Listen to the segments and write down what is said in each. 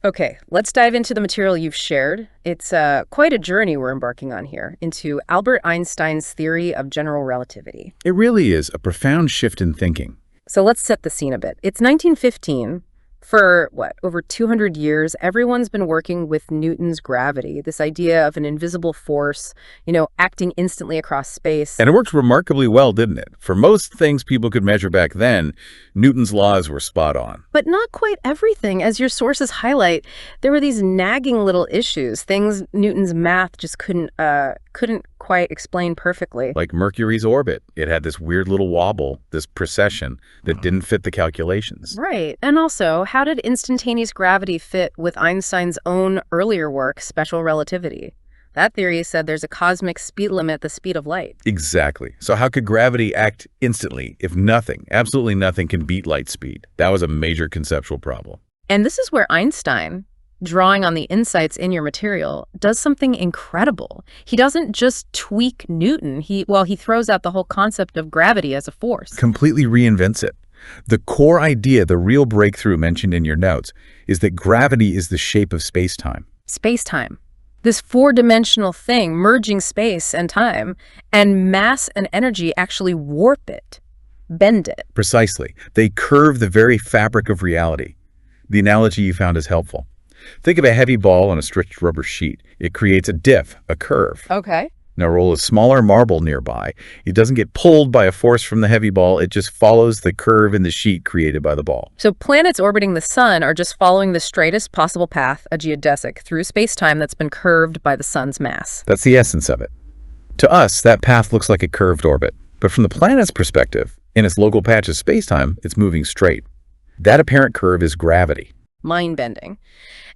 Okay, let's dive into the material you've shared. It's quite a journey we're embarking on here into Albert Einstein's theory of general relativity. It really is a profound shift in thinking. So let's set the scene a bit. It's 1915. For what, over 200 years, everyone's been working with Newton's gravity, this idea of an invisible force, acting instantly across space. And it worked remarkably well, didn't it? For most things people could measure back then, Newton's laws were spot on. But not quite everything. As your sources highlight, there were these nagging little issues, things Newton's math just couldn't quite explain perfectly. Like Mercury's orbit. It had this weird little wobble, this precession, that didn't fit the calculations. Right. And also, how did instantaneous gravity fit with Einstein's own earlier work, special relativity? That theory said there's a cosmic speed limit at the speed of light. Exactly. So how could gravity act instantly if nothing, absolutely nothing, can beat light speed? That was a major conceptual problem. And this is where Einstein, drawing on the insights in your material, does something incredible. He doesn't just tweak Newton. He throws out the whole concept of gravity as a force. Completely reinvents it. The core idea, the real breakthrough mentioned in your notes, is that gravity is the shape of space-time. Space-time. This four-dimensional thing merging space and time, and mass and energy actually warp it, bend it. Precisely. They curve the very fabric of reality. The analogy you found is helpful. Think of a heavy ball on a stretched rubber sheet. It creates a diff, a curve. Okay. Now roll a smaller marble nearby. It doesn't get pulled by a force from the heavy ball. It just follows the curve in the sheet created by the ball. So planets orbiting the sun are just following the straightest possible path, a geodesic, through space-time that's been curved by the sun's mass. That's the essence of it. To us, that path looks like a curved orbit. But from the planet's perspective, in its local patch of space-time, it's moving straight. That apparent curve is gravity. Mind-bending.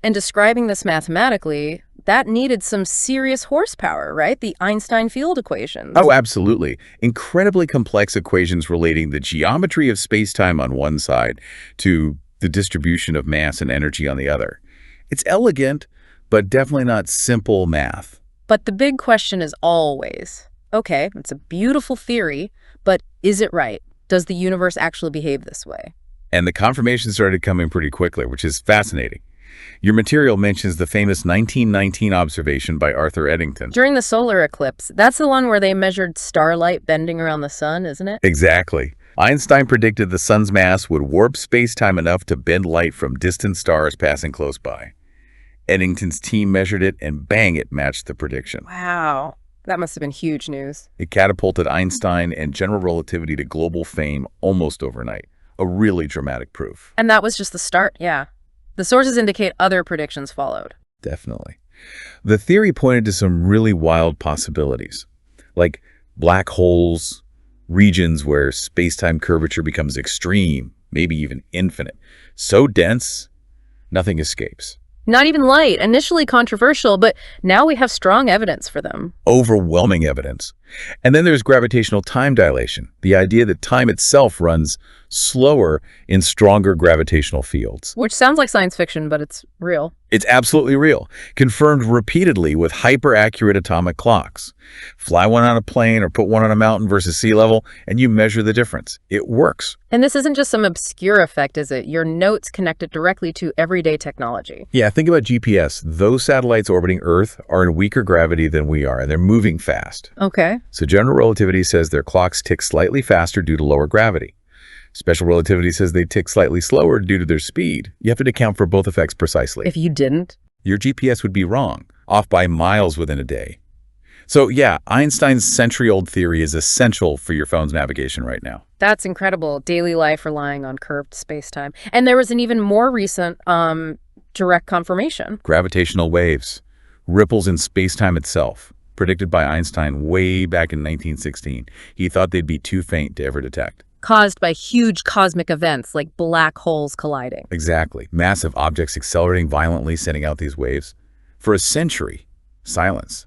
And describing this mathematically, that needed some serious horsepower, right? The Einstein field equations. Oh, absolutely. Incredibly complex equations relating the geometry of space-time on one side to the distribution of mass and energy on the other. It's elegant, but definitely not simple math. But the big question is always, okay, it's a beautiful theory, but is it right? Does the universe actually behave this way? And the confirmation started coming pretty quickly, which is fascinating. Your material mentions the famous 1919 observation by Arthur Eddington. During the solar eclipse, that's the one where they measured starlight bending around the sun, isn't it? Exactly. Einstein predicted the sun's mass would warp space-time enough to bend light from distant stars passing close by. Eddington's team measured it, and bang, it matched the prediction. Wow. That must have been huge news. It catapulted Einstein and general relativity to global fame almost overnight. A really dramatic proof. And that was just the start, yeah. The sources indicate other predictions followed. Definitely. The theory pointed to some really wild possibilities, like black holes, regions where space-time curvature becomes extreme, maybe even infinite. So dense, nothing escapes. Not even light, initially controversial, but now we have strong evidence for them. Overwhelming evidence. And then there's gravitational time dilation, the idea that time itself runs slower in stronger gravitational fields. Which sounds like science fiction, but it's real. It's absolutely real, confirmed repeatedly with hyper-accurate atomic clocks. Fly one on a plane or put one on a mountain versus sea level, and you measure the difference. It works. And this isn't just some obscure effect, is it? Your notes connect it directly to everyday technology. Yeah, think about GPS. Those satellites orbiting Earth are in weaker gravity than we are, and they're moving fast. Okay. So general relativity says their clocks tick slightly faster due to lower gravity. Special relativity says they tick slightly slower due to their speed. You have to account for both effects precisely. If you didn't, your GPS would be wrong, off by miles within a day. So yeah, Einstein's century-old theory is essential for your phone's navigation right now. That's incredible. Daily life relying on curved space-time. And there was an even more recent direct confirmation. Gravitational waves, ripples in space-time itself, predicted by Einstein way back in 1916. He thought they'd be too faint to ever detect. Caused by huge cosmic events like black holes colliding. Exactly. Massive objects accelerating violently, sending out these waves. For a century, silence.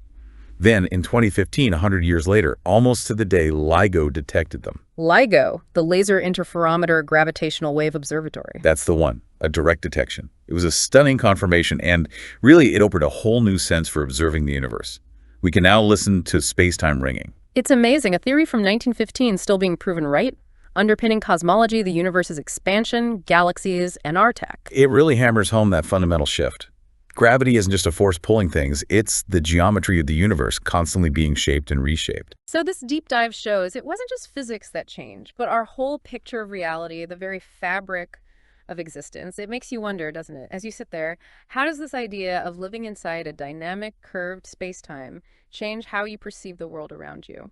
Then, in 2015, 100 years later, almost to the day, LIGO detected them. LIGO, the Laser Interferometer Gravitational Wave Observatory. That's the one, a direct detection. It was a stunning confirmation, and really, it opened a whole new sense for observing the universe. We can now listen to space-time ringing. It's amazing. A theory from 1915 still being proven right. underpinning cosmology, the universe's expansion, galaxies, and our tech. It really hammers home that fundamental shift. Gravity isn't just a force pulling things, it's the geometry of the universe constantly being shaped and reshaped. So this deep dive shows it wasn't just physics that changed, but our whole picture of reality, the very fabric of existence. It makes you wonder, doesn't it? As you sit there, how does this idea of living inside a dynamic, curved space-time change how you perceive the world around you?